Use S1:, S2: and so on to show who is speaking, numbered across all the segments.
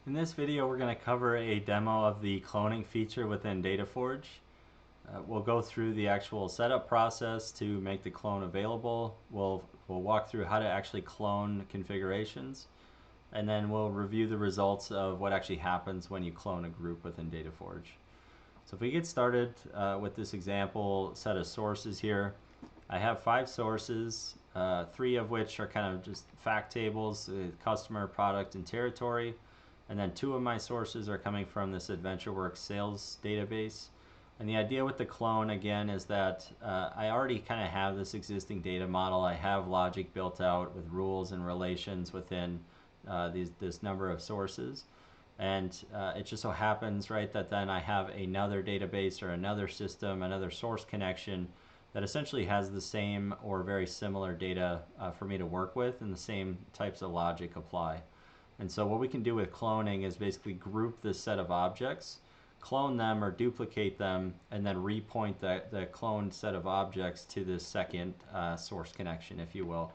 S1: In this video, we're going to cover a demo of the cloning feature within DataForge. We'll go through the actual setup process to make the clone available. We'll walk through how to actually clone configurations, and then we'll review the results of what actually happens when you clone a group within DataForge. So if we get started with this example set of sources here, I have 5 sources, 3 of which are kind of just fact tables, customer, product, and territory. And then 2 of my sources are coming from this AdventureWorks sales database. And the idea with the clone, again, is that I already kind of have this existing data model. I have logic built out with rules and relations within this number of sources. And it just so happens, right, that then I have another database or another system, another source connection that essentially has the same or very similar data for me to work with, and the same types of logic apply. And so what we can do with cloning is basically group this set of objects, clone them or duplicate them, and then repoint the cloned set of objects to this second source connection, if you will.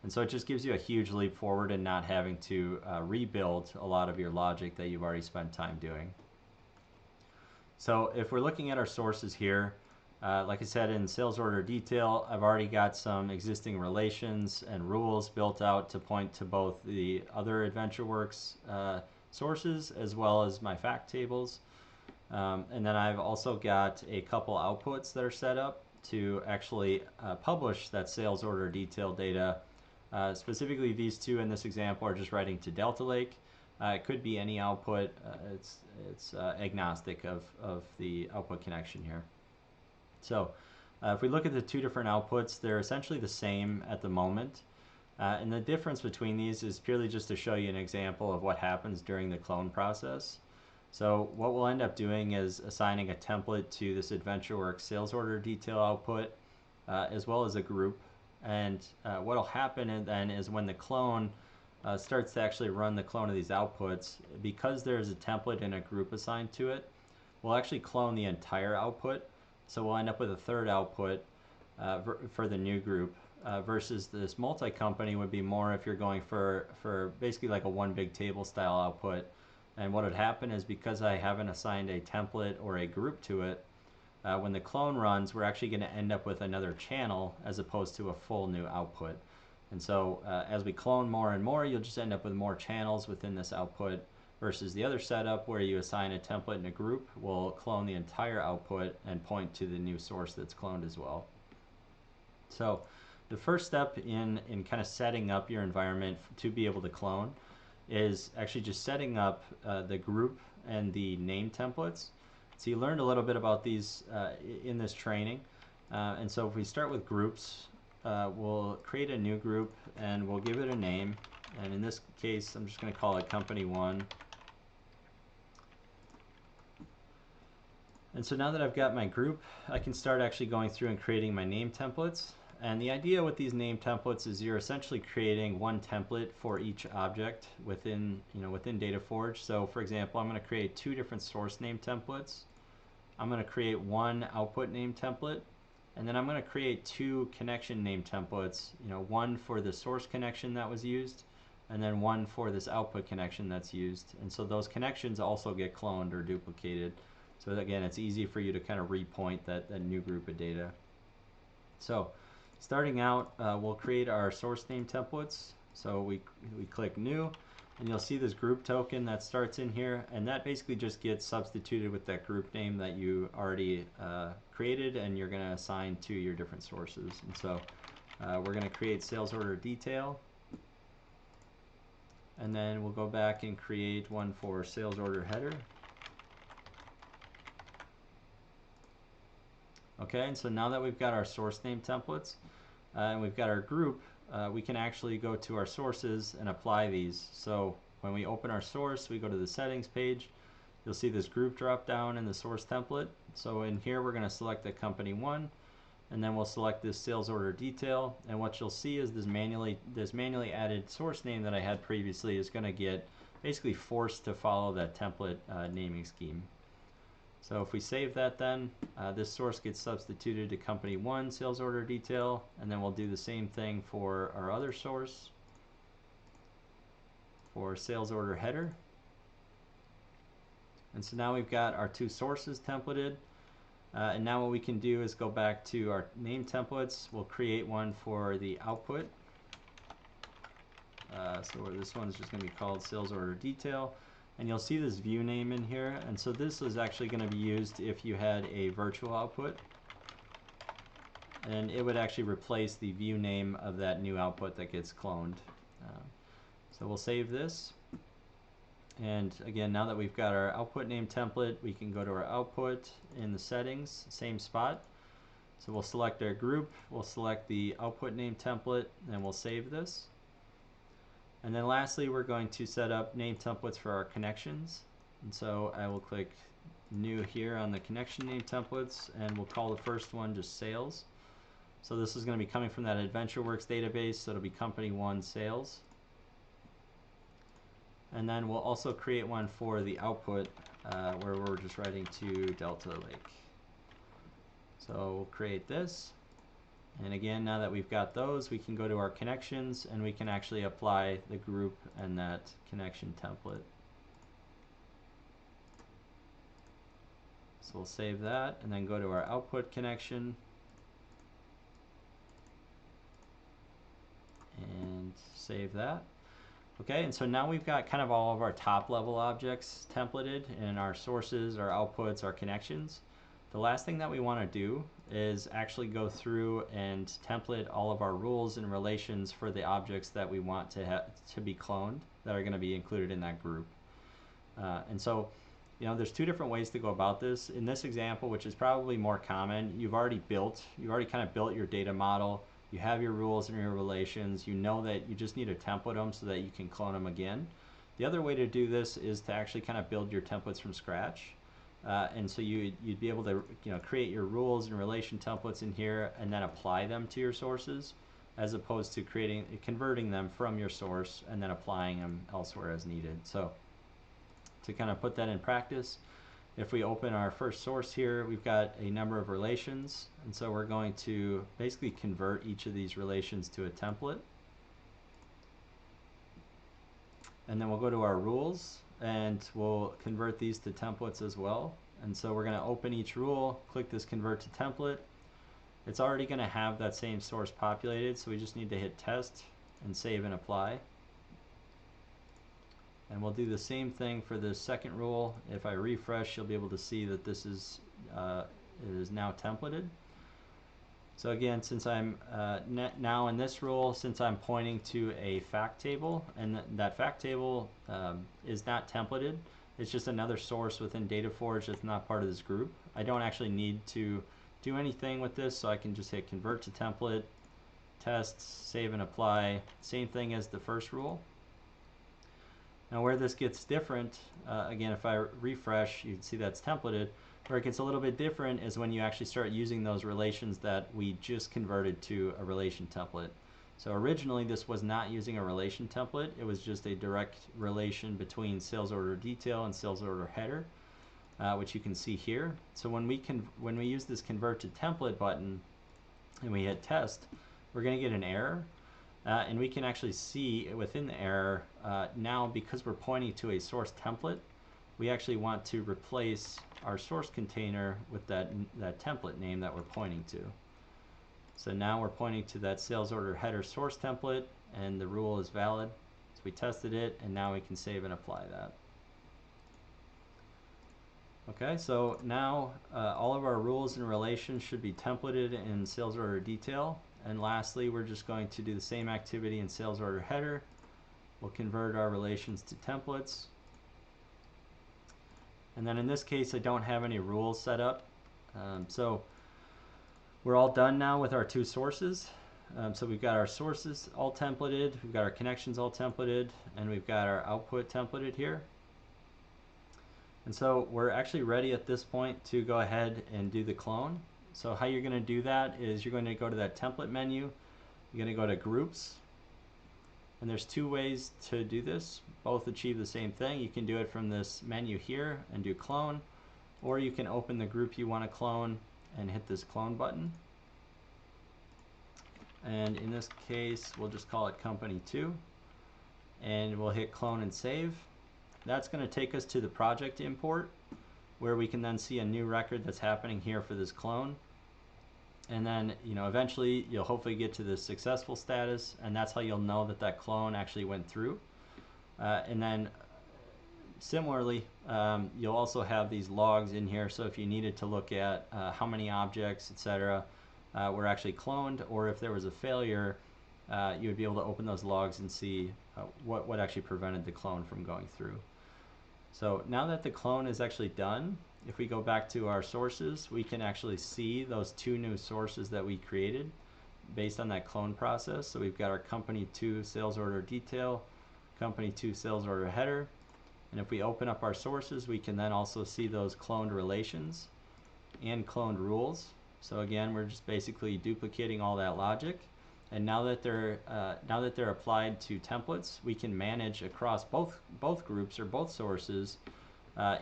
S1: And so it just gives you a huge leap forward in not having to rebuild a lot of your logic that you've already spent time doing. So if we're looking at our sources here, like I said, in sales order detail, I've already got some existing relations and rules built out to point to both the other AdventureWorks sources as well as my fact tables. And then I've also got a couple outputs that are set up to actually publish that sales order detail data. Specifically, these 2 in this example are just writing to Delta Lake. It could be any output. It's agnostic of the output connection here. So if we look at the 2 different outputs, they're essentially the same at the moment. And the difference between these is purely just to show you an example of what happens during the clone process. So what we'll end up doing is assigning a template to this AdventureWorks sales order detail output, as well as a group. And what will happen then is when the clone starts to actually run the clone of these outputs, because there's a template and a group assigned to it, we'll actually clone the entire output. So we'll end up with a third output for the new group versus this multi-company would be more if you're going for basically like a one big table style output. And what would happen is, because I haven't assigned a template or a group to it, when the clone runs, we're actually going to end up with another channel as opposed to a full new output. And so as we clone more and more, you'll just end up with more channels within this output, versus the other setup where you assign a template and a group will clone the entire output and point to the new source that's cloned as well. So the first step in kind of setting up your environment to be able to clone is actually just setting up the group and the name templates. So you learned a little bit about these in this training. And so if we start with groups, we'll create a new group and we'll give it a name. And in this case, I'm just going to call it Company 1. And so now that I've got my group, I can start actually going through and creating my name templates. And the idea with these name templates is you're essentially creating one template for each object within DataForge. So for example, I'm going to create 2 different source name templates. I'm going to create one output name template, and then I'm going to create 2 connection name templates, one for the source connection that was used, and then one for this output connection that's used. And so those connections also get cloned or duplicated. So again, it's easy for you to kind of repoint that new group of data. So starting out, we'll create our source name templates. So we click new, and you'll see this group token that starts in here, and that basically just gets substituted with that group name that you already created and you're going to assign to your different sources. And so we're going to create sales order detail, and then we'll go back and create one for sales order header. Okay, and so now that we've got our source name templates and we've got our group, we can actually go to our sources and apply these. So when we open our source, we go to the settings page. You'll see this group drop down in the source template. So in here, we're going to select the Company 1, and then we'll select this sales order detail. And what you'll see is this manually added source name that I had previously is going to get basically forced to follow that template naming scheme. So if we save that, then this source gets substituted to Company 1 sales order detail, and then we'll do the same thing for our other source for sales order header. And so now we've got our two sources templated. And now what we can do is go back to our name templates. We'll create one for the output. So this one's just going to be called sales order detail. And you'll see this view name in here. And so this is actually going to be used if you had a virtual output. And it would actually replace the view name of that new output that gets cloned. So we'll save this. And again, now that we've got our output name template, we can go to our output in the settings, same spot. So we'll select our group, we'll select the output name template, and we'll save this. And then lastly, we're going to set up name templates for our connections. And so I will click new here on the connection name templates, and we'll call the first one just sales. So this is going to be coming from that AdventureWorks database, so it'll be company 1 sales. And then we'll also create one for the output where we're just writing to Delta Lake. So we'll create this. And again, now that we've got those, we can go to our connections and we can actually apply the group and that connection template. So we'll save that and then go to our output connection and save that. Okay, and so now we've got kind of all of our top level objects templated in our sources, our outputs, our connections. The last thing that we want to do is actually go through and template all of our rules and relations for the objects that we want to be cloned that are going to be included in that group. And so, you know, there's two different ways to go about this. In this example, which is probably more common, you've already kind of built your data model. You have your rules and your relations. You know that you just need to template them so that you can clone them again. The other way to do this is to actually kind of build your templates from scratch. And so you'd be able to create your rules and relation templates in here and then apply them to your sources, as opposed to converting them from your source and then applying them elsewhere as needed. So to kind of put that in practice, if we open our first source here, we've got a number of relations, and so we're going to basically convert each of these relations to a template. And then we'll go to our rules and we'll convert these to templates as well. And so we're going to open each rule, click this convert to template. It's already going to have that same source populated, so we just need to hit test and save and apply. And we'll do the same thing for this second rule. If I refresh, you'll be able to see that this is it is now templated. So again, since I'm now in this rule, since I'm pointing to a fact table, and that fact table is not templated, it's just another source within DataForge that's not part of this group. I don't actually need to do anything with this, so I can just hit convert to template, test, save and apply. Same thing as the first rule. Now where this gets different, again, if I refresh, you can see that's templated. Where it gets a little bit different is when you actually start using those relations that we just converted to a relation template. So originally this was not using a relation template, it was just a direct relation between sales order detail and sales order header, which you can see here. So when we use this convert to template button and we hit test, we're going to get an error. And we can actually see within the error, now because we're pointing to a source template, we actually want to replace our source container with that template name that we're pointing to. So now we're pointing to that sales order header source template, and the rule is valid. So we tested it, and now we can save and apply that. Okay, so now all of our rules and relations should be templated in sales order detail. And lastly, we're just going to do the same activity in sales order header. We'll convert our relations to templates. And then in this case, I don't have any rules set up. So we're all done now with our two sources. So we've got our sources all templated, we've got our connections all templated, and we've got our output templated here. And so we're actually ready at this point to go ahead and do the clone. So how you're going to do that is you're going to go to that template menu, you're going to go to groups, and there's two ways to do this. Both achieve the same thing. You can do it from this menu here and do clone, or you can open the group you want to clone and hit this clone button. And in this case, we'll just call it company 2, and we'll hit clone and save. That's going to take us to the project import, where we can then see a new record that's happening here for this clone. And then, eventually you'll hopefully get to the successful status, and that's how you'll know that that clone actually went through. And then similarly, you'll also have these logs in here, so if you needed to look at how many objects, etc., were actually cloned, or if there was a failure, you would be able to open those logs and see what actually prevented the clone from going through. So now that the clone is actually done, if we go back to our sources, we can actually see those two new sources that we created based on that clone process. So we've got our company 2 sales order detail, company 2 sales order header, and if we open up our sources, we can then also see those cloned relations and cloned rules. So again, we're just basically duplicating all that logic. And now that they're applied to templates, we can manage across both groups or both sources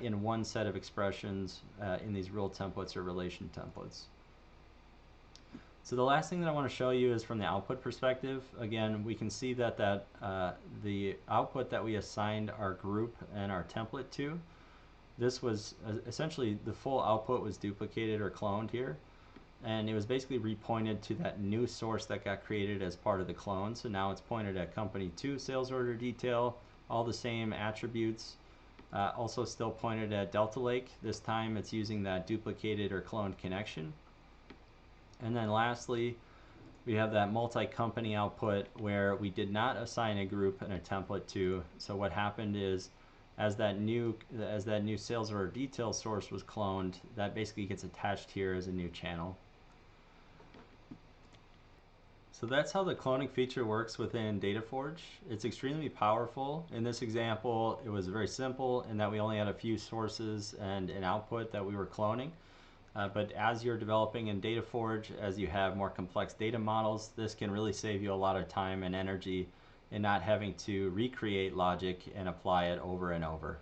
S1: in one set of expressions in these rule templates or relation templates. So the last thing that I want to show you is from the output perspective. Again, we can see that the output that we assigned our group and our template to, this was essentially the full output was duplicated or cloned here. And it was basically repointed to that new source that got created as part of the clone. So now it's pointed at company 2 sales order detail, all the same attributes. Also still pointed at Delta Lake. This time it's using that duplicated or cloned connection. And then lastly, we have that multi-company output where we did not assign a group and a template to. So what happened is, as that new sales order detail source was cloned, that basically gets attached here as a new channel. So that's how the cloning feature works within DataForge. It's extremely powerful. In this example, it was very simple in that we only had a few sources and an output that we were cloning. But as you're developing in DataForge, as you have more complex data models, this can really save you a lot of time and energy in not having to recreate logic and apply it over and over.